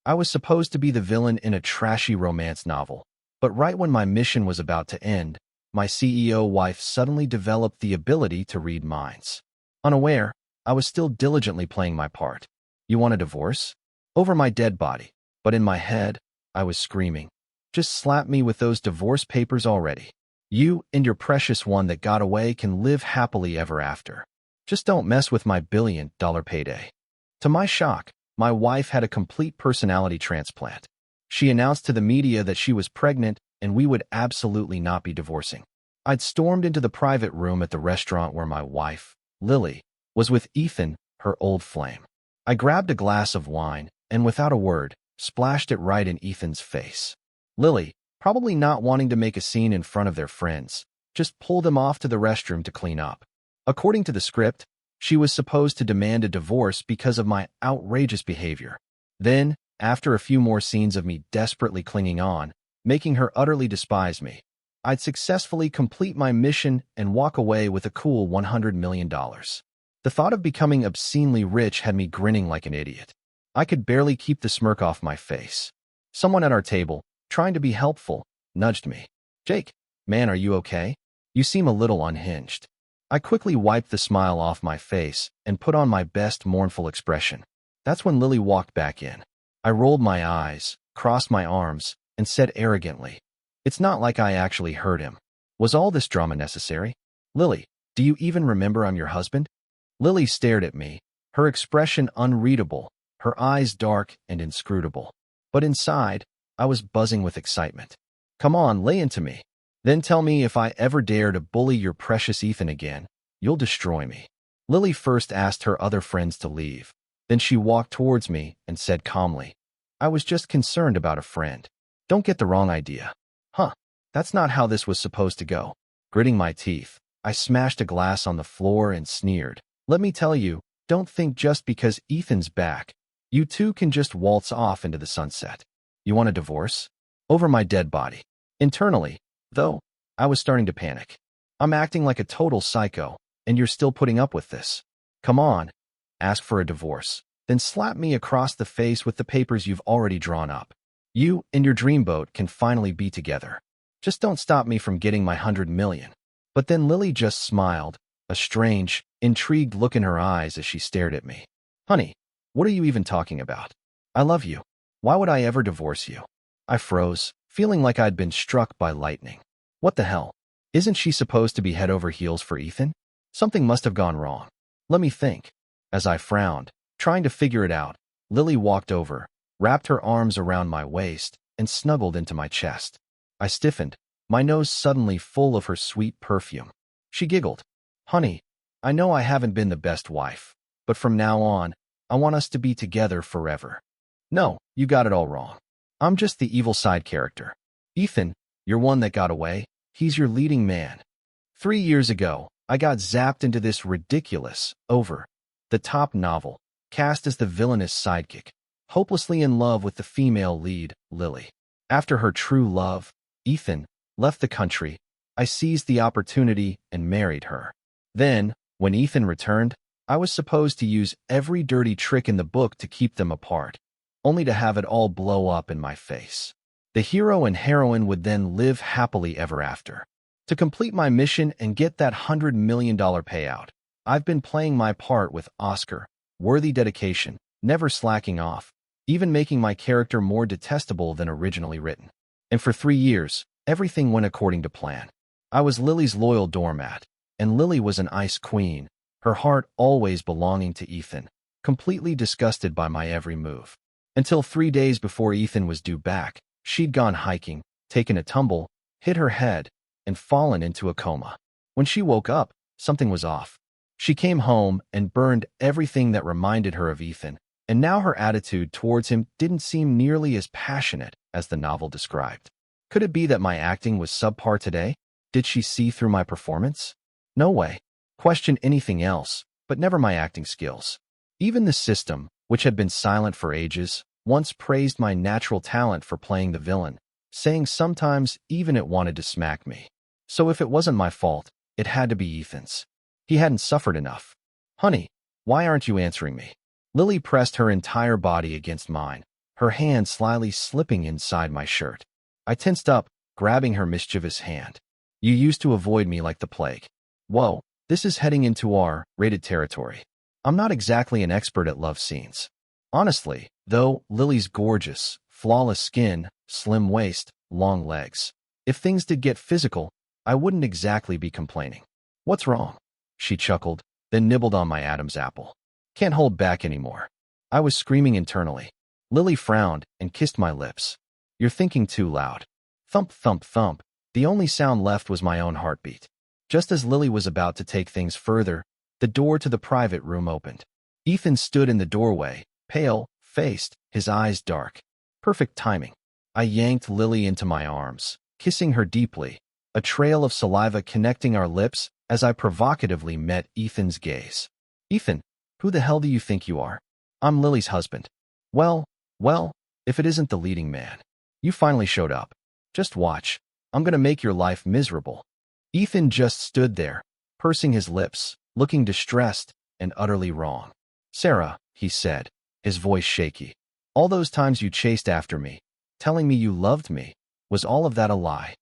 I was supposed to be the villain in a trashy romance novel, but right when my mission was about to end, my CEO wife suddenly developed the ability to read minds. Unaware, I was still diligently playing my part. You want a divorce? Over my dead body. But in my head, I was screaming. Just slap me with those divorce papers already. You and your precious one that got away can live happily ever after. Just don't mess with my billion-dollar payday. To my shock, my wife had a complete personality transplant. She announced to the media that she was pregnant and we would absolutely not be divorcing. I'd stormed into the private room at the restaurant where my wife, Lily, was with Ethan, her old flame. I grabbed a glass of wine and, without a word, splashed it right in Ethan's face. Lily, probably not wanting to make a scene in front of their friends, just pulled them off to the restroom to clean up. According to the script, she was supposed to demand a divorce because of my outrageous behavior. Then, after a few more scenes of me desperately clinging on, making her utterly despise me, I'd successfully complete my mission and walk away with a cool $100 million. The thought of becoming obscenely rich had me grinning like an idiot. I could barely keep the smirk off my face. Someone at our table, trying to be helpful, nudged me. "Jake, man, are you okay? You seem a little unhinged." I quickly wiped the smile off my face and put on my best mournful expression. That's when Lily walked back in. I rolled my eyes, crossed my arms, and said arrogantly, "It's not like I actually hurt him. Was all this drama necessary? Lily, do you even remember I'm your husband?" Lily stared at me, her expression unreadable, her eyes dark and inscrutable. But inside, I was buzzing with excitement. "Come on, lay into me. Then tell me if I ever dare to bully your precious Ethan again, you'll destroy me." Lily first asked her other friends to leave. Then she walked towards me and said calmly, "I was just concerned about a friend. Don't get the wrong idea." Huh, that's not how this was supposed to go. Gritting my teeth, I smashed a glass on the floor and sneered. "Let me tell you, don't think just because Ethan's back, you two can just waltz off into the sunset. You want a divorce? Over my dead body." Internally, though, I was starting to panic. I'm acting like a total psycho, and you're still putting up with this. Come on, ask for a divorce, then slap me across the face with the papers you've already drawn up. You and your dreamboat can finally be together. Just don't stop me from getting my $100 million. But then Lily just smiled, a strange, intrigued look in her eyes as she stared at me. "Honey, what are you even talking about? I love you. Why would I ever divorce you?" I froze, feeling like I'd been struck by lightning. What the hell? Isn't she supposed to be head over heels for Ethan? Something must have gone wrong. Let me think. As I frowned, trying to figure it out, Lily walked over, wrapped her arms around my waist, and snuggled into my chest. I stiffened, my nose suddenly full of her sweet perfume. She giggled. "Honey, I know I haven't been the best wife, but from now on, I want us to be together forever." "No, you got it all wrong. I'm just the evil side character. Ethan, you're one that got away. He's your leading man. 3 years ago, I got zapped into this ridiculous, over-the-top novel, cast as the villainous sidekick, hopelessly in love with the female lead, Lily. After her true love, Ethan, left the country, I seized the opportunity and married her. Then, when Ethan returned, I was supposed to use every dirty trick in the book to keep them apart, only to have it all blow up in my face. The hero and heroine would then live happily ever after. To complete my mission and get that $100 million payout, I've been playing my part with Oscar-worthy dedication, never slacking off, even making my character more detestable than originally written. And for 3 years, everything went according to plan. I was Lily's loyal doormat, and Lily was an ice queen, her heart always belonging to Ethan, completely disgusted by my every move. Until 3 days before Ethan was due back, she'd gone hiking, taken a tumble, hit her head, and fallen into a coma. When she woke up, something was off. She came home and burned everything that reminded her of Ethan, and now her attitude towards him didn't seem nearly as passionate as the novel described. Could it be that my acting was subpar today? Did she see through my performance? No way. Question anything else, but never my acting skills. Even the system, which had been silent for ages, once praised my natural talent for playing the villain, saying sometimes even it wanted to smack me. So if it wasn't my fault, it had to be Ethan's. He hadn't suffered enough. "Honey, why aren't you answering me?" Lily pressed her entire body against mine, her hand slyly slipping inside my shirt. I tensed up, grabbing her mischievous hand. You used to avoid me like the plague. Whoa, this is heading into R-rated territory. I'm not exactly an expert at love scenes. Honestly, though, Lily's gorgeous, flawless skin, slim waist, long legs. If things did get physical, I wouldn't exactly be complaining. What's wrong? She chuckled, then nibbled on my Adam's apple. Can't hold back anymore. I was screaming internally. Lily frowned and kissed my lips. You're thinking too loud. Thump, thump, thump. The only sound left was my own heartbeat. Just as Lily was about to take things further, the door to the private room opened. Ethan stood in the doorway, pale-faced, his eyes dark. Perfect timing. I yanked Lily into my arms, kissing her deeply, a trail of saliva connecting our lips as I provocatively met Ethan's gaze. Ethan, who the hell do you think you are? I'm Lily's husband. Well, if it isn't the leading man. You finally showed up. Just watch. I'm gonna make your life miserable. Ethan just stood there, pursing his lips, looking distressed and utterly wrong. Sarah, he said, his voice shaky. All those times you chased after me, telling me you loved me, was all of that a lie?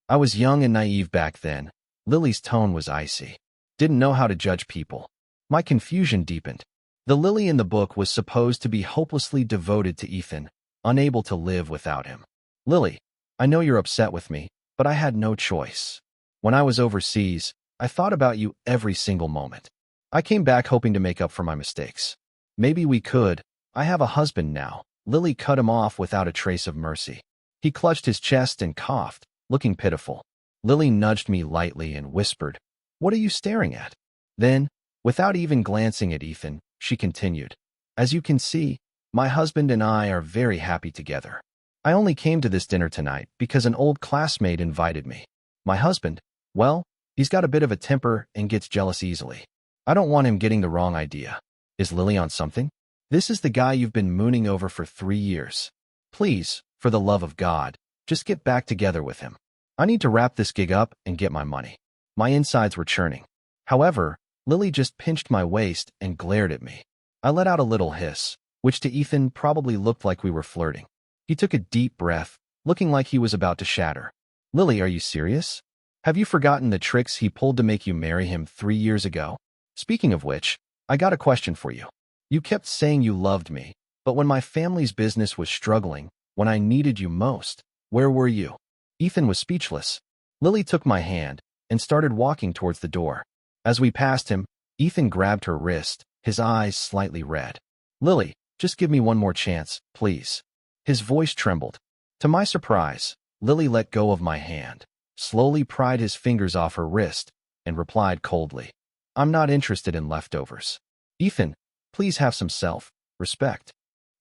I was young and naive back then. Lily's tone was icy. Didn't know how to judge people. My confusion deepened. The Lily in the book was supposed to be hopelessly devoted to Ethan, unable to live without him. Lily, I know you're upset with me, but I had no choice. When I was overseas, I thought about you every single moment. I came back hoping to make up for my mistakes. Maybe we could. I have a husband now. Lily cut him off without a trace of mercy. He clutched his chest and coughed, looking pitiful. Lily nudged me lightly and whispered, "What are you staring at?" Then, without even glancing at Ethan, she continued, "As you can see, my husband and I are very happy together. I only came to this dinner tonight because an old classmate invited me. My husband, well, he's got a bit of a temper and gets jealous easily. I don't want him getting the wrong idea. Is Lily on something? This is the guy you've been mooning over for 3 years. Please, for the love of God, just get back together with him. I need to wrap this gig up and get my money." My insides were churning. However, Lily just pinched my waist and glared at me. I let out a little hiss, which to Ethan probably looked like we were flirting. He took a deep breath, looking like he was about to shatter. "Lily, are you serious? Have you forgotten the tricks he pulled to make you marry him 3 years ago? Speaking of which, I got a question for you. You kept saying you loved me, but when my family's business was struggling, when I needed you most, where were you?" Ethan was speechless. Lily took my hand and started walking towards the door. As we passed him, Ethan grabbed her wrist, his eyes slightly red. "Lily, just give me one more chance, please." His voice trembled. To my surprise, Lily let go of my hand, slowly pried his fingers off her wrist, and replied coldly, "I'm not interested in leftovers. Ethan, please have some self-respect."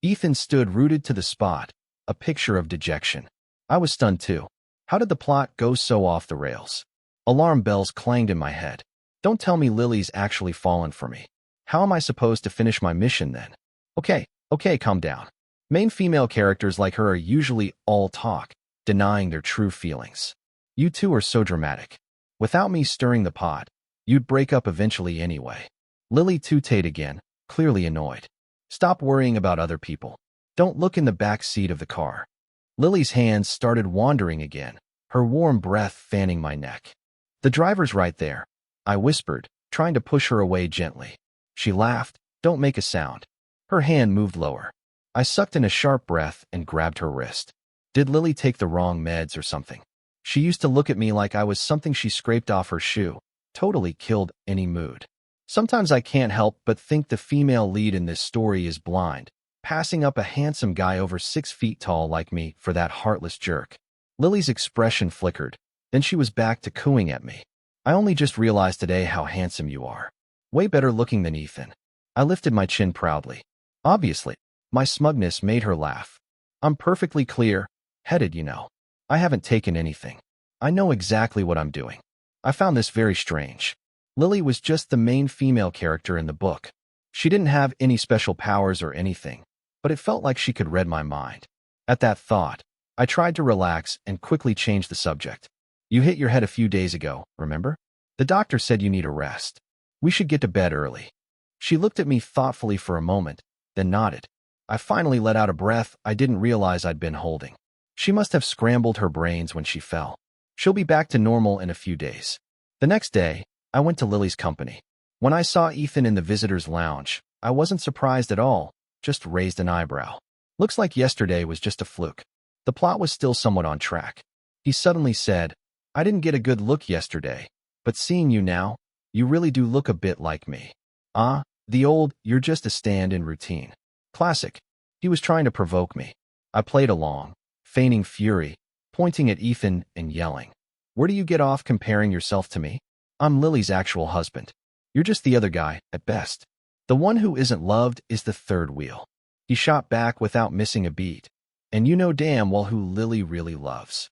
Ethan stood rooted to the spot, a picture of dejection. I was stunned too. How did the plot go so off the rails? Alarm bells clanged in my head. Don't tell me Lily's actually fallen for me. How am I supposed to finish my mission then? Okay, calm down. Main female characters like her are usually all talk, denying their true feelings. You two are so dramatic. Without me stirring the pot, you'd break up eventually anyway. Lily tooted again, clearly annoyed. Stop worrying about other people. Don't look in the back seat of the car. Lily's hands started wandering again, her warm breath fanning my neck. The driver's right there, I whispered, trying to push her away gently. She laughed. Don't make a sound. Her hand moved lower. I sucked in a sharp breath and grabbed her wrist. Did Lily take the wrong meds or something? She used to look at me like I was something she scraped off her shoe. Totally killed any mood. Sometimes I can't help but think the female lead in this story is blind, passing up a handsome guy over 6 feet tall like me for that heartless jerk. Lily's expression flickered. Then she was back to cooing at me. I only just realized today how handsome you are. Way better looking than Ethan. I lifted my chin proudly. Obviously, my smugness made her laugh. I'm perfectly clear-headed, you know. I haven't taken anything. I know exactly what I'm doing. I found this very strange. Lily was just the main female character in the book. She didn't have any special powers or anything, but it felt like she could read my mind. At that thought, I tried to relax and quickly change the subject. You hit your head a few days ago, remember? The doctor said you need a rest. We should get to bed early. She looked at me thoughtfully for a moment, then nodded. I finally let out a breath I didn't realize I'd been holding. She must have scrambled her brains when she fell. She'll be back to normal in a few days. The next day, I went to Lily's company. When I saw Ethan in the visitor's lounge, I wasn't surprised at all, just raised an eyebrow. Looks like yesterday was just a fluke. The plot was still somewhat on track. He suddenly said, I didn't get a good look yesterday, but seeing you now, you really do look a bit like me. Ah, the old, you're just a stand-in routine. Classic. He was trying to provoke me. I played along, feigning fury, pointing at Ethan and yelling. Where do you get off comparing yourself to me? I'm Lily's actual husband. You're just the other guy, at best. The one who isn't loved is the third wheel. He shot back without missing a beat. And you know damn well who Lily really loves.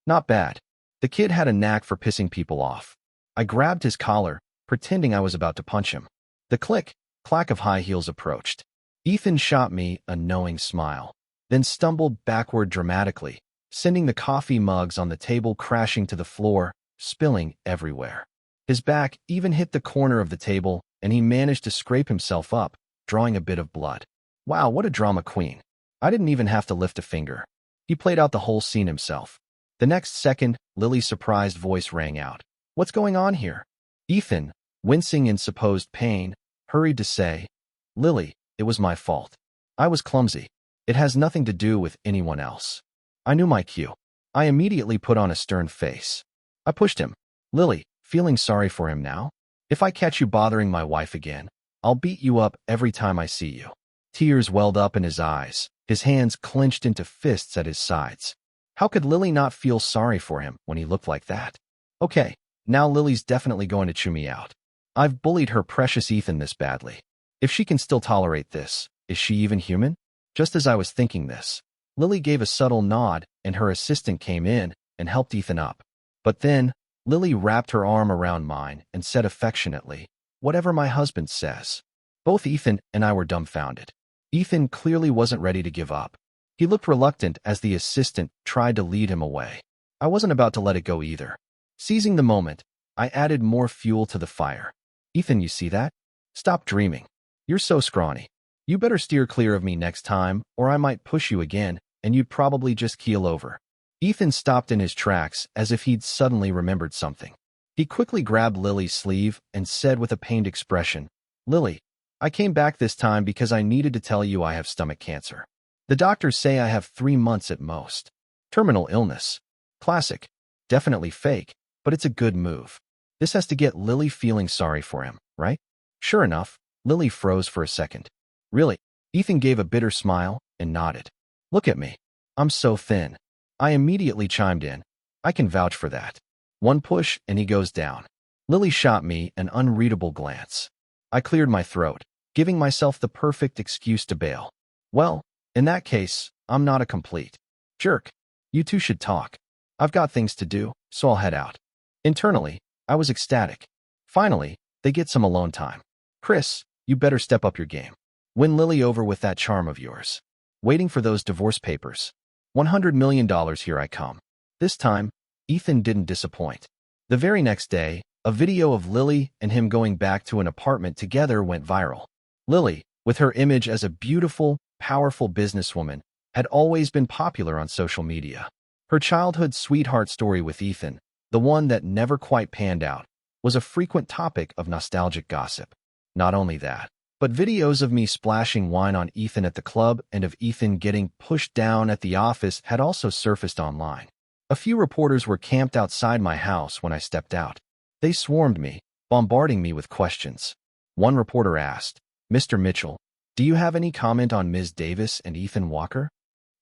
Not bad. The kid had a knack for pissing people off. I grabbed his collar, pretending I was about to punch him. The clack of high heels approached. Ethan shot me a knowing smile, then stumbled backward dramatically, sending the coffee mugs on the table crashing to the floor, spilling everywhere. His back even hit the corner of the table, and he managed to scrape himself up, drawing a bit of blood. Wow, what a drama queen. I didn't even have to lift a finger. He played out the whole scene himself. The next second, Lily's surprised voice rang out. What's going on here? Ethan, wincing in supposed pain, hurried to say, Lily, it was my fault. I was clumsy. It has nothing to do with anyone else. I knew my cue. I immediately put on a stern face. I pushed him. Lily, feeling sorry for him now? If I catch you bothering my wife again, I'll beat you up every time I see you. Tears welled up in his eyes, his hands clenched into fists at his sides. How could Lily not feel sorry for him when he looked like that? Okay, now Lily's definitely going to chew me out. I've bullied her precious Ethan this badly. If she can still tolerate this, is she even human? Just as I was thinking this, Lily gave a subtle nod and her assistant came in and helped Ethan up. But then, Lily wrapped her arm around mine and said affectionately, whatever my husband says. Both Ethan and I were dumbfounded. Ethan clearly wasn't ready to give up. He looked reluctant as the assistant tried to lead him away. I wasn't about to let it go either. Seizing the moment, I added more fuel to the fire. Ethan, you see that? Stop dreaming. You're so scrawny. You better steer clear of me next time, or I might push you again, and you'd probably just keel over. Ethan stopped in his tracks as if he'd suddenly remembered something. He quickly grabbed Lily's sleeve and said with a pained expression, Lily, I came back this time because I needed to tell you I have stomach cancer. The doctors say I have 3 months at most. Terminal illness. Classic. Definitely fake, but it's a good move. This has to get Lily feeling sorry for him, right? Sure enough, Lily froze for a second. Really? Ethan gave a bitter smile and nodded. Look at me. I'm so thin. I immediately chimed in. I can vouch for that. One push and he goes down. Lily shot me an unreadable glance. I cleared my throat, giving myself the perfect excuse to bail. Well, in that case, I'm not a complete jerk. You two should talk. I've got things to do, so I'll head out. Internally, I was ecstatic. Finally, they get some alone time. Chris, you better step up your game. Win Lily over with that charm of yours. Waiting for those divorce papers. $100 million, here I come. This time, Ethan didn't disappoint. The very next day, a video of Lily and him going back to an apartment together went viral. Lily, with her image as a beautiful, powerful businesswoman, had always been popular on social media. Her childhood sweetheart story with Ethan, the one that never quite panned out, was a frequent topic of nostalgic gossip. Not only that, but videos of me splashing wine on Ethan at the club and of Ethan getting pushed down at the office had also surfaced online. A few reporters were camped outside my house when I stepped out. They swarmed me, bombarding me with questions. One reporter asked, Mr. Mitchell, do you have any comment on Ms. Davis and Ethan Walker?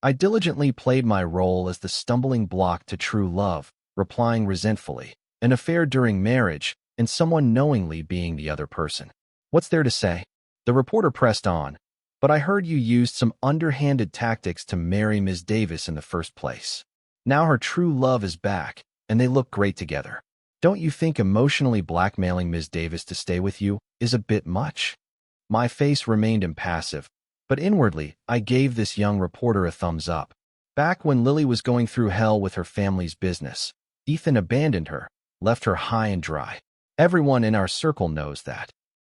I diligently played my role as the stumbling block to true love, replying resentfully, an affair during marriage, and someone knowingly being the other person. What's there to say? The reporter pressed on, but I heard you used some underhanded tactics to marry Ms. Davis in the first place. Now her true love is back, and they look great together. Don't you think emotionally blackmailing Ms. Davis to stay with you is a bit much? My face remained impassive, but inwardly I gave this young reporter a thumbs up. Back when Lily was going through hell with her family's business, Ethan abandoned her, left her high and dry. Everyone in our circle knows that.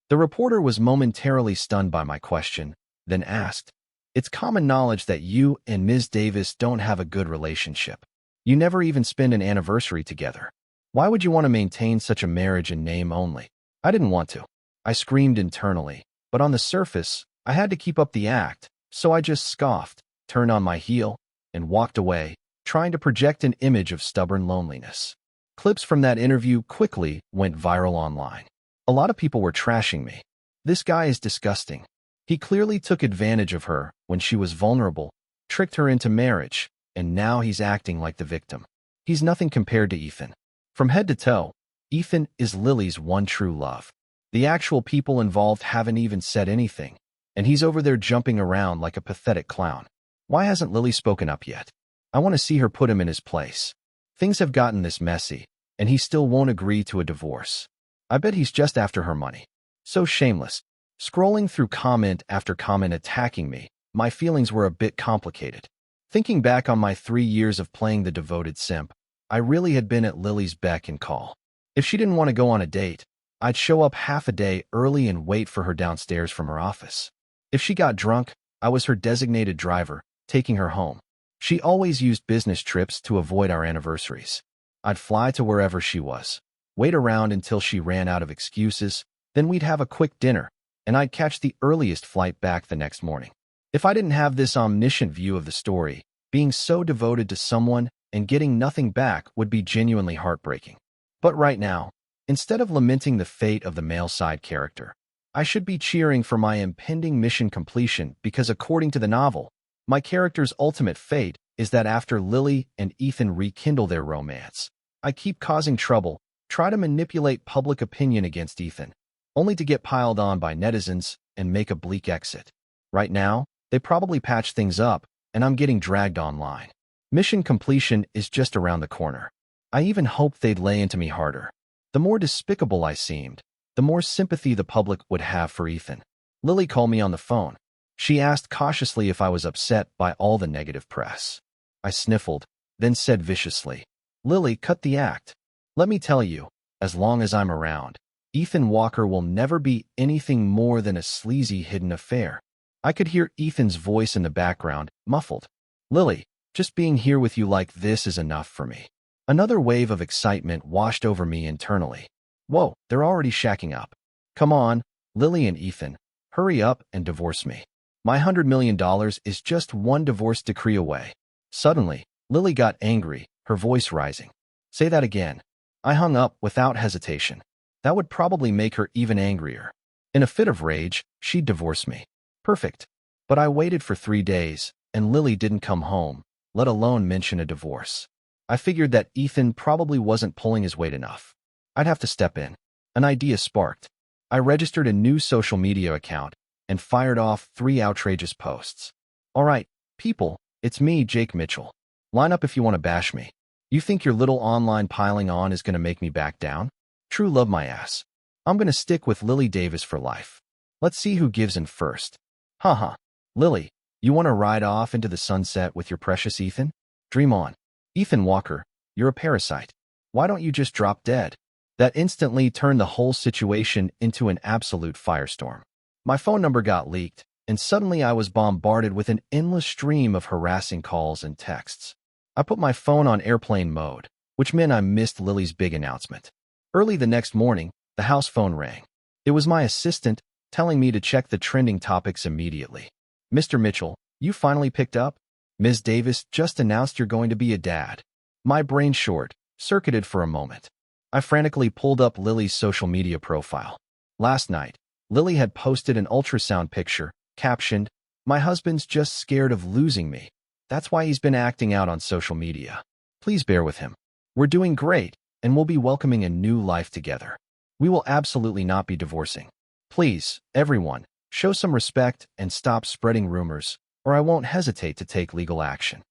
The reporter was momentarily stunned by my question, then asked, It's common knowledge that you and Ms. Davis don't have a good relationship. You never even spend an anniversary together. Why would you want to maintain such a marriage in name only? I didn't want to. I screamed internally, but on the surface, I had to keep up the act, so I just scoffed, turned on my heel, and walked away, trying to project an image of stubborn loneliness. Clips from that interview quickly went viral online. A lot of people were trashing me. This guy is disgusting. He clearly took advantage of her when she was vulnerable, tricked her into marriage, and now he's acting like the victim. He's nothing compared to Ethan. From head to toe, Ethan is Lily's one true love. The actual people involved haven't even said anything, and he's over there jumping around like a pathetic clown. Why hasn't Lily spoken up yet? I want to see her put him in his place. Things have gotten this messy, and he still won't agree to a divorce. I bet he's just after her money. So shameless. Scrolling through comment after comment attacking me, my feelings were a bit complicated. Thinking back on my 3 years of playing the devoted simp, I really had been at Lily's beck and call. If she didn't want to go on a date, I'd show up half a day early and wait for her downstairs from her office. If she got drunk, I was her designated driver, taking her home. She always used business trips to avoid our anniversaries. I'd fly to wherever she was, wait around until she ran out of excuses, then we'd have a quick dinner, and I'd catch the earliest flight back the next morning. If I didn't have this omniscient view of the story, being so devoted to someone and getting nothing back would be genuinely heartbreaking. But right now, instead of lamenting the fate of the male side character, I should be cheering for my impending mission completion because according to the novel, my character's ultimate fate is that after Lily and Ethan rekindle their romance, I keep causing trouble, try to manipulate public opinion against Ethan, only to get piled on by netizens and make a bleak exit. Right now, they probably patch things up, and I'm getting dragged online. Mission completion is just around the corner. I even hoped they'd lay into me harder. The more despicable I seemed, the more sympathy the public would have for Ethan. Lily called me on the phone. She asked cautiously if I was upset by all the negative press. I sniffled, then said viciously, "Lily, cut the act. Let me tell you, as long as I'm around, Ethan Walker will never be anything more than a sleazy hidden affair." I could hear Ethan's voice in the background, muffled. "Lily, just being here with you like this is enough for me." Another wave of excitement washed over me internally. Whoa, they're already shacking up. Come on, Lily and Ethan, hurry up and divorce me. My $100 million is just one divorce decree away. Suddenly, Lily got angry, her voice rising. Say that again. I hung up without hesitation. That would probably make her even angrier. In a fit of rage, she'd divorce me. Perfect. But I waited for 3 days, and Lily didn't come home, let alone mention a divorce. I figured that Ethan probably wasn't pulling his weight enough. I'd have to step in. An idea sparked. I registered a new social media account and fired off 3 outrageous posts. All right, people, it's me, Jake Mitchell. Line up if you want to bash me. You think your little online piling on is going to make me back down? True love my ass. I'm going to stick with Lily Davis for life. Let's see who gives in first. Haha. Lily, you want to ride off into the sunset with your precious Ethan? Dream on. Ethan Walker, you're a parasite. Why don't you just drop dead? That instantly turned the whole situation into an absolute firestorm. My phone number got leaked, and suddenly I was bombarded with an endless stream of harassing calls and texts. I put my phone on airplane mode, which meant I missed Lily's big announcement. Early the next morning, the house phone rang. It was my assistant telling me to check the trending topics immediately. "Mr. Mitchell, you finally picked up? Ms. Davis just announced you're going to be a dad." My brain short-circuited for a moment. I frantically pulled up Lily's social media profile. Last night, Lily had posted an ultrasound picture, captioned, "My husband's just scared of losing me. That's why he's been acting out on social media. Please bear with him. We're doing great, and we'll be welcoming a new life together. We will absolutely not be divorcing. Please, everyone, show some respect and stop spreading rumors, or I won't hesitate to take legal action."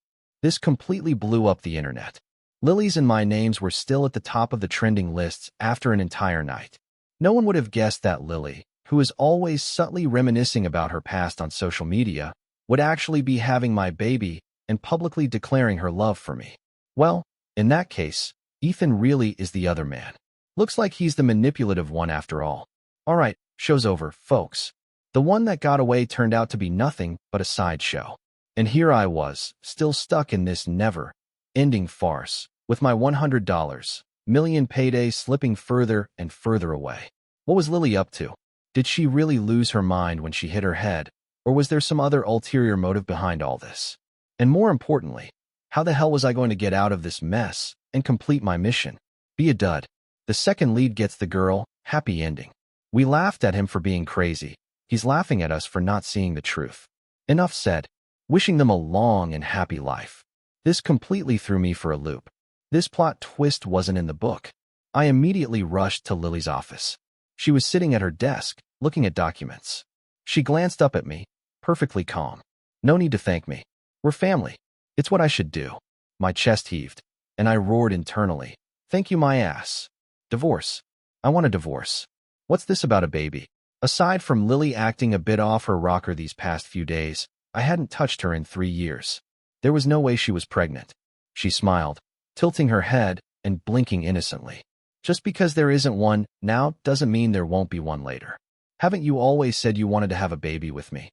This completely blew up the internet. Lily's and my names were still at the top of the trending lists after an entire night. No one would have guessed that Lily, who is always subtly reminiscing about her past on social media, would actually be having my baby and publicly declaring her love for me. Well, in that case, Ethan really is the other man. Looks like he's the manipulative one after all. All right, show's over, folks. The one that got away turned out to be nothing but a sideshow. And here I was, still stuck in this never-ending farce, with my $100 million payday slipping further and further away. What was Lily up to? Did she really lose her mind when she hit her head, or was there some other ulterior motive behind all this? And more importantly, how the hell was I going to get out of this mess and complete my mission? Be a dud. The second lead gets the girl, happy ending. We laughed at him for being crazy. He's laughing at us for not seeing the truth. Enough said. Wishing them a long and happy life. This completely threw me for a loop. This plot twist wasn't in the book. I immediately rushed to Lily's office. She was sitting at her desk, looking at documents. She glanced up at me, perfectly calm. No need to thank me. We're family. It's what I should do. My chest heaved, and I roared internally. Thank you my ass. Divorce. I want a divorce. What's this about a baby? Aside from Lily acting a bit off her rocker these past few days, I hadn't touched her in 3 years. There was no way she was pregnant. She smiled, tilting her head and blinking innocently. Just because there isn't one now doesn't mean there won't be one later. Haven't you always said you wanted to have a baby with me?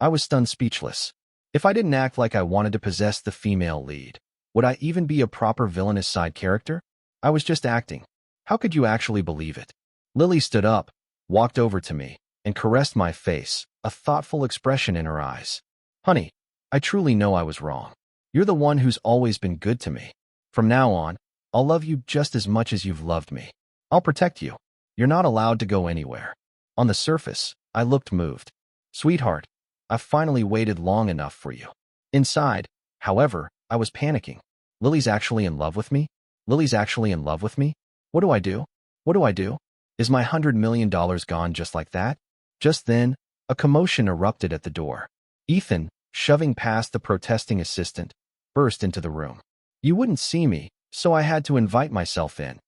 I was stunned speechless. If I didn't act like I wanted to possess the female lead, would I even be a proper villainous side character? I was just acting. How could you actually believe it? Lily stood up, walked over to me, and caressed my face, a thoughtful expression in her eyes. Honey, I truly know I was wrong. You're the one who's always been good to me. From now on, I'll love you just as much as you've loved me. I'll protect you. You're not allowed to go anywhere. On the surface, I looked moved. Sweetheart, I've finally waited long enough for you. Inside, however, I was panicking. Lily's actually in love with me? Lily's actually in love with me? What do I do? What do I do? Is my $100 million gone just like that? Just then, a commotion erupted at the door. Ethan, shoving past the protesting assistant, burst into the room. You wouldn't see me, so I had to invite myself in,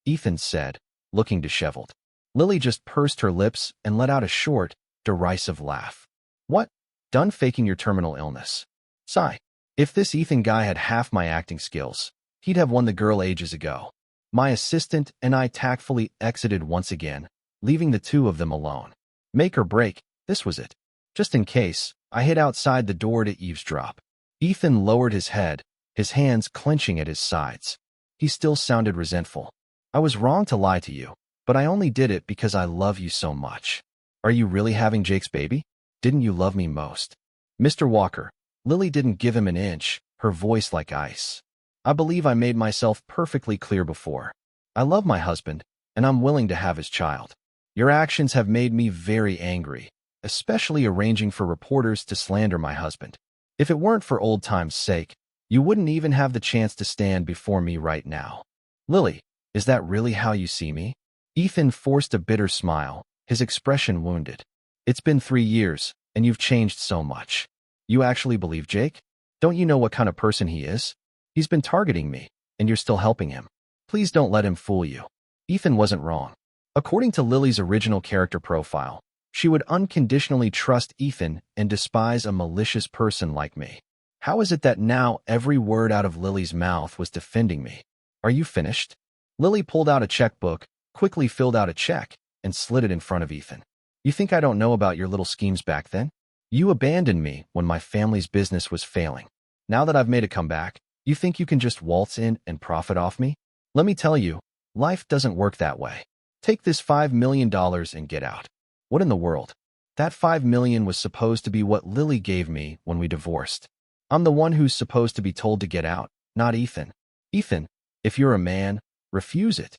Ethan said, looking disheveled. Lily just pursed her lips and let out a short, derisive laugh. What? Done faking your terminal illness? Sigh. If this Ethan guy had half my acting skills, he'd have won the girl ages ago. My assistant and I tactfully exited once again, leaving the two of them alone. Make or break, this was it. Just in case, I hid outside the door to eavesdrop. Ethan lowered his head, his hands clenching at his sides. He still sounded resentful. I was wrong to lie to you, but I only did it because I love you so much. Are you really having Jake's baby? Didn't you love me most? Mr. Walker, Lily didn't give him an inch, her voice like ice. I believe I made myself perfectly clear before. I love my husband, and I'm willing to have his child. Your actions have made me very angry, especially arranging for reporters to slander my husband. If it weren't for old time's sake, you wouldn't even have the chance to stand before me right now. Lily, is that really how you see me? Ethan forced a bitter smile, his expression wounded. It's been 3 years, and you've changed so much. You actually believe Jake? Don't you know what kind of person he is? He's been targeting me, and you're still helping him. Please don't let him fool you. Ethan wasn't wrong. According to Lily's original character profile, she would unconditionally trust Ethan and despise a malicious person like me. How is it that now every word out of Lily's mouth was defending me? Are you finished? Lily pulled out a checkbook, quickly filled out a check, and slid it in front of Ethan. You think I don't know about your little schemes back then? You abandoned me when my family's business was failing. Now that I've made a comeback, you think you can just waltz in and profit off me? Let me tell you, life doesn't work that way. Take this $5 million and get out. What in the world? That $5 million was supposed to be what Lily gave me when we divorced. I'm the one who's supposed to be told to get out, not Ethan. Ethan, if you're a man, refuse it.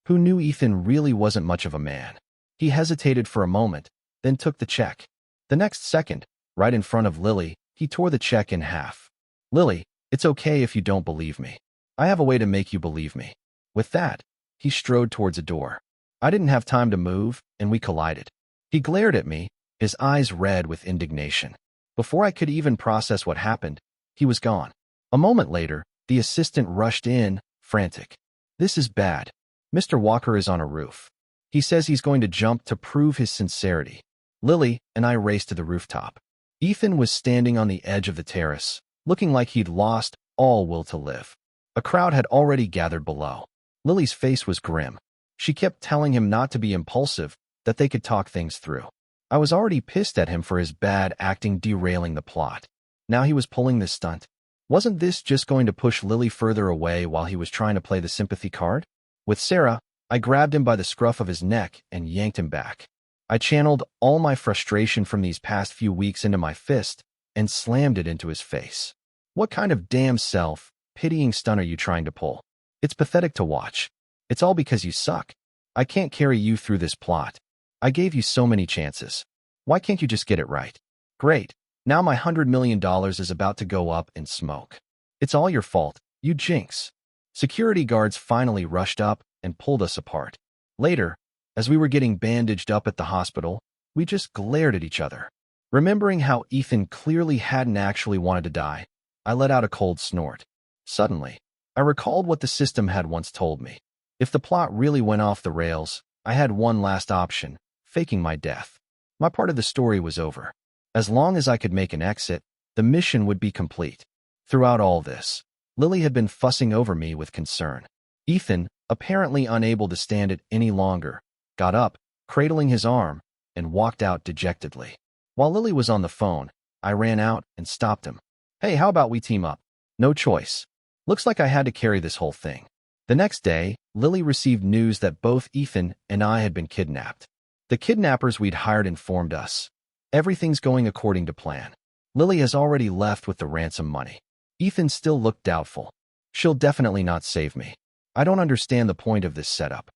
Who knew Ethan really wasn't much of a man? He hesitated for a moment, then took the check. The next second, right in front of Lily, he tore the check in half. Lily, it's okay if you don't believe me. I have a way to make you believe me. With that, he strode towards a door. I didn't have time to move, and we collided. He glared at me, his eyes red with indignation. Before I could even process what happened, he was gone. A moment later, the assistant rushed in, frantic. This is bad. Mr. Walker is on a roof. He says he's going to jump to prove his sincerity. Lily and I raced to the rooftop. Ethan was standing on the edge of the terrace, looking like he'd lost all will to live. A crowd had already gathered below. Lily's face was grim. She kept telling him not to be impulsive, that they could talk things through. I was already pissed at him for his bad acting derailing the plot. Now he was pulling this stunt. Wasn't this just going to push Lily further away while he was trying to play the sympathy card? With Sarah, I grabbed him by the scruff of his neck and yanked him back. I channeled all my frustration from these past few weeks into my fist and slammed it into his face. What kind of damn self-pitying stunt are you trying to pull? It's pathetic to watch. It's all because you suck. I can't carry you through this plot. I gave you so many chances. Why can't you just get it right? Great. Now my $100 million is about to go up in smoke. It's all your fault, you jinx. Security guards finally rushed up and pulled us apart. Later, as we were getting bandaged up at the hospital, we just glared at each other. Remembering how Ethan clearly hadn't actually wanted to die, I let out a cold snort. Suddenly, I recalled what the system had once told me. If the plot really went off the rails, I had one last option, faking my death. My part of the story was over. As long as I could make an exit, the mission would be complete. Throughout all this, Lily had been fussing over me with concern. Ethan, apparently unable to stand it any longer, got up, cradling his arm, and walked out dejectedly. While Lily was on the phone, I ran out and stopped him. Hey, how about we team up? No choice. Looks like I had to carry this whole thing. The next day, Lily received news that both Ethan and I had been kidnapped. The kidnappers we'd hired informed us. Everything's going according to plan. Lily has already left with the ransom money. Ethan still looked doubtful. She'll definitely not save me. I don't understand the point of this setup.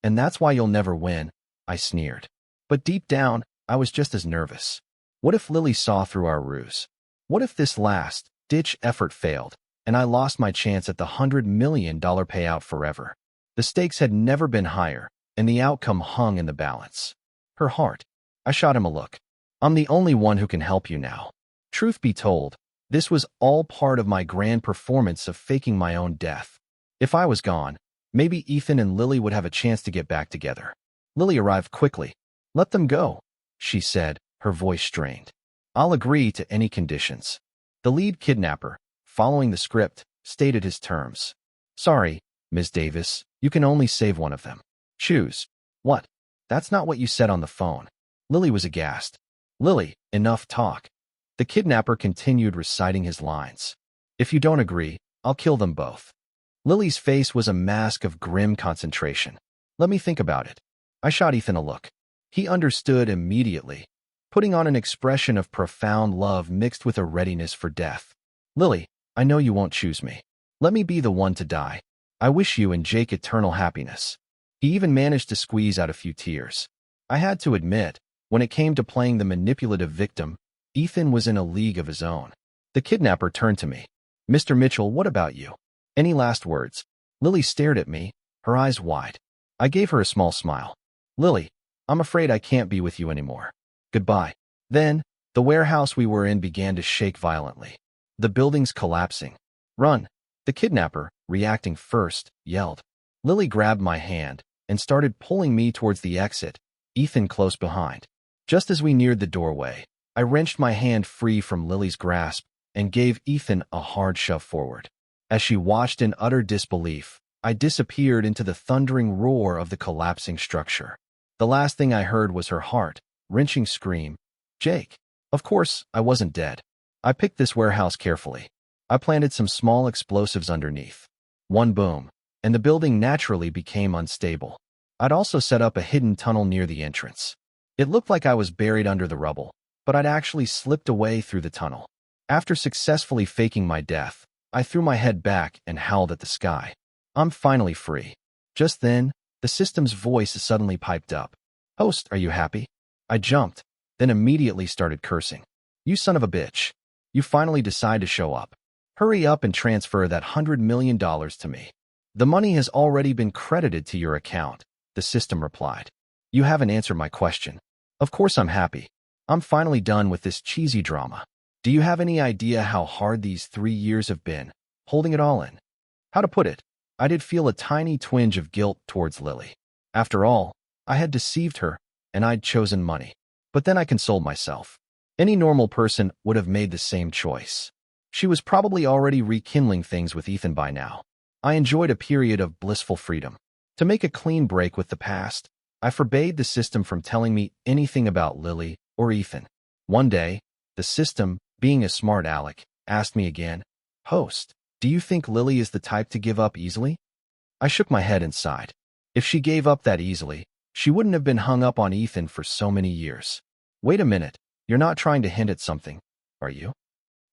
And that's why you'll never win, I sneered. But deep down, I was just as nervous. What if Lily saw through our ruse? What if this last-ditch effort failed, and I lost my chance at the $100 million payout forever? The stakes had never been higher, and the outcome hung in the balance. Her heart. I shot him a look. I'm the only one who can help you now. Truth be told, this was all part of my grand performance of faking my own death. If I was gone, maybe Ethan and Lily would have a chance to get back together. Lily arrived quickly. Let them go, she said, her voice strained. I'll agree to any conditions. The lead kidnapper, following the script, stated his terms. Sorry, Ms. Davis, you can only save one of them. Choose. What? That's not what you said on the phone. Lily was aghast. Lily, enough talk. The kidnapper continued reciting his lines. If you don't agree, I'll kill them both. Lily's face was a mask of grim concentration. Let me think about it. I shot Ethan a look. He understood immediately, putting on an expression of profound love mixed with a readiness for death. Lily, I know you won't choose me. Let me be the one to die. I wish you and Jake eternal happiness. He even managed to squeeze out a few tears. I had to admit, when it came to playing the manipulative victim, Ethan was in a league of his own. The kidnapper turned to me. Mr. Mitchell, what about you? Any last words? Lily stared at me, her eyes wide. I gave her a small smile. Lily, I'm afraid I can't be with you anymore. Goodbye. Then, the warehouse we were in began to shake violently. The building's collapsing. Run! The kidnapper, reacting first, yelled. Lily grabbed my hand and started pulling me towards the exit, Ethan close behind. Just as we neared the doorway, I wrenched my hand free from Lily's grasp and gave Ethan a hard shove forward. As she watched in utter disbelief, I disappeared into the thundering roar of the collapsing structure. The last thing I heard was her heart-wrenching scream, Jake. Of course, I wasn't dead. I picked this warehouse carefully. I planted some small explosives underneath. One boom, and the building naturally became unstable. I'd also set up a hidden tunnel near the entrance. It looked like I was buried under the rubble, but I'd actually slipped away through the tunnel. After successfully faking my death, I threw my head back and howled at the sky. I'm finally free. Just then, the system's voice suddenly piped up. Host, are you happy? I jumped, then immediately started cursing. You son of a bitch. You finally decide to show up. Hurry up and transfer that $100 million to me. The money has already been credited to your account, the system replied. You haven't answered my question. Of course I'm happy. I'm finally done with this cheesy drama. Do you have any idea how hard these 3 years have been, holding it all in? How to put it, I did feel a tiny twinge of guilt towards Lily. After all, I had deceived her, and I'd chosen money. But then I consoled myself. Any normal person would have made the same choice. She was probably already rekindling things with Ethan by now. I enjoyed a period of blissful freedom. To make a clean break with the past, I forbade the system from telling me anything about Lily or Ethan. One day, the system, being a smart aleck, asked me again, "Host, do you think Lily is the type to give up easily?" I shook my head and sighed. If she gave up that easily, she wouldn't have been hung up on Ethan for so many years. Wait a minute, you're not trying to hint at something, are you?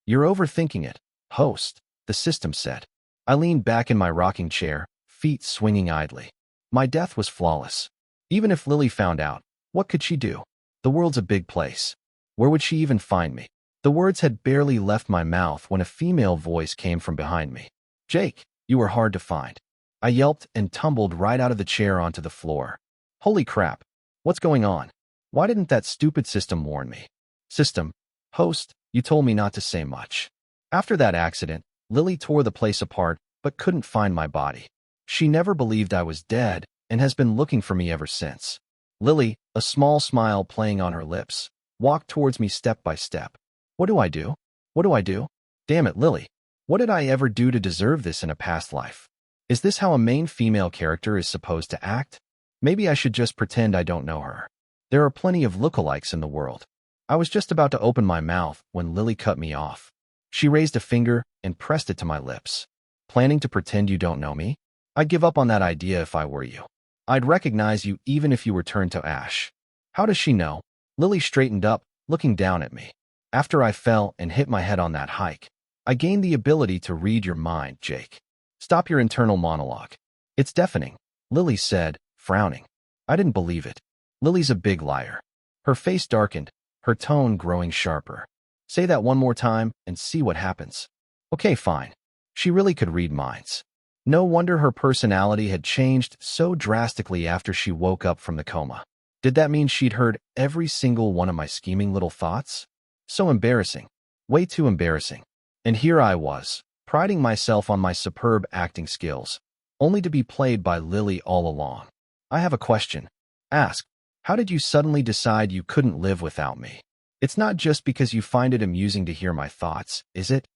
You're overthinking it, host, the system said. I leaned back in my rocking chair, feet swinging idly. My death was flawless. Even if Lily found out, what could she do? The world's a big place. Where would she even find me? The words had barely left my mouth when a female voice came from behind me. "Jake, you were hard to find." I yelped and tumbled right out of the chair onto the floor. Holy crap, what's going on? Why didn't that stupid system warn me? System, host, you told me not to say much. After that accident, Lily tore the place apart but couldn't find my body. She never believed I was dead and has been looking for me ever since. Lily, a small smile playing on her lips, walked towards me step by step. What do I do? What do I do? Damn it, Lily. What did I ever do to deserve this in a past life? Is this how a main female character is supposed to act? Maybe I should just pretend I don't know her. There are plenty of lookalikes in the world. I was just about to open my mouth when Lily cut me off. She raised a finger and pressed it to my lips. Planning to pretend you don't know me? I'd give up on that idea if I were you. I'd recognize you even if you were turned to ash. How does she know? Lily straightened up, looking down at me. After I fell and hit my head on that hike, I gained the ability to read your mind, Jake. Stop your internal monologue. It's deafening, Lily said, frowning. I didn't believe it. Lily's a big liar. Her face darkened, her tone growing sharper. Say that one more time and see what happens. Okay, fine. She really could read minds. No wonder her personality had changed so drastically after she woke up from the coma. Did that mean she'd heard every single one of my scheming little thoughts? So embarrassing. Way too embarrassing. And here I was, priding myself on my superb acting skills, only to be played by Lily all along. I have a question. Ask, how did you suddenly decide you couldn't live without me? It's not just because you find it amusing to hear my thoughts, is it?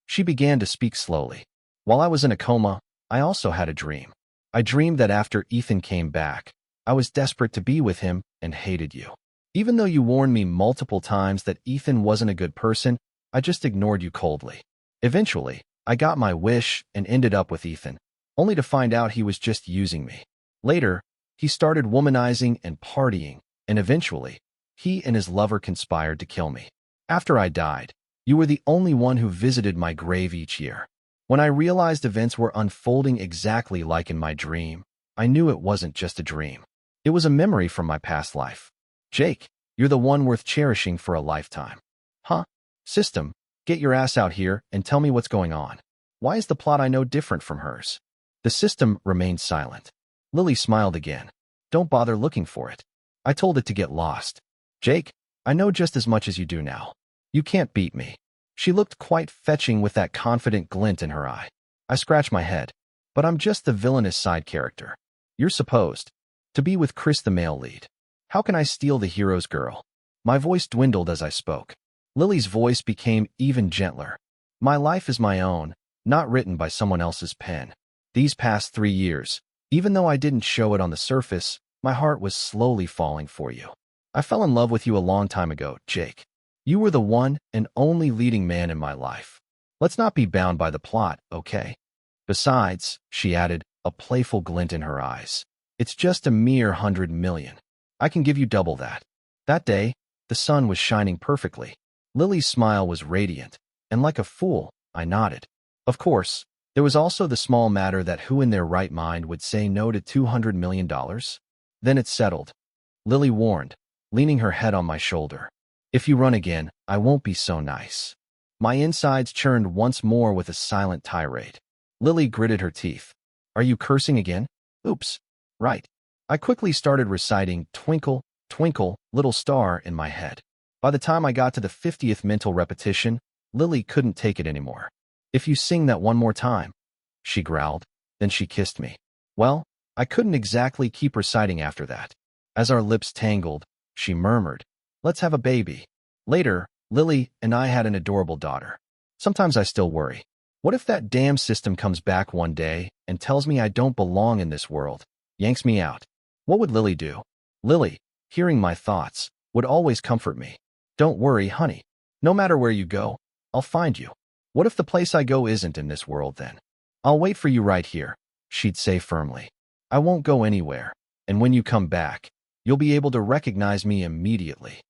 She began to speak slowly. While I was in a coma, I also had a dream. I dreamed that after Ethan came back, I was desperate to be with him and hated you. Even though you warned me multiple times that Ethan wasn't a good person, I just ignored you coldly. Eventually, I got my wish and ended up with Ethan, only to find out he was just using me. Later, he started womanizing and partying, and eventually, he and his lover conspired to kill me. After I died, you were the only one who visited my grave each year. When I realized events were unfolding exactly like in my dream, I knew it wasn't just a dream. It was a memory from my past life. Jake, you're the one worth cherishing for a lifetime. Huh? System, get your ass out here and tell me what's going on. Why is the plot I know different from hers? The system remained silent. Lily smiled again. Don't bother looking for it. I told it to get lost. Jake, I know just as much as you do now. You can't beat me. She looked quite fetching with that confident glint in her eye. I scratched my head. But I'm just the villainous side character. You're supposed to be with Chris, the male lead. How can I steal the hero's girl? My voice dwindled as I spoke. Lily's voice became even gentler. My life is my own, not written by someone else's pen. These past 3 years, even though I didn't show it on the surface, my heart was slowly falling for you. I fell in love with you a long time ago, Jake. You were the one and only leading man in my life. Let's not be bound by the plot, okay? Besides, she added, a playful glint in her eyes, it's just a mere 100 million. I can give you double that. That day, the sun was shining perfectly. Lily's smile was radiant, and like a fool, I nodded. Of course, there was also the small matter that who in their right mind would say no to $200 million? Then it settled. Lily warned, leaning her head on my shoulder. If you run again, I won't be so nice. My insides churned once more with a silent tirade. Lily gritted her teeth. Are you cursing again? Oops. Right. I quickly started reciting Twinkle, Twinkle, Little Star in my head. By the time I got to the 50th mental repetition, Lily couldn't take it anymore. If you sing that one more time, she growled. Then she kissed me. Well, I couldn't exactly keep reciting after that. As our lips tangled, she murmured, let's have a baby. Later, Lily and I had an adorable daughter. Sometimes I still worry. What if that damn system comes back one day and tells me I don't belong in this world, yanks me out? What would Lily do? Lily, hearing my thoughts, would always comfort me. Don't worry, honey. No matter where you go, I'll find you. What if the place I go isn't in this world then? I'll wait for you right here, she'd say firmly. I won't go anywhere, and when you come back, you'll be able to recognize me immediately.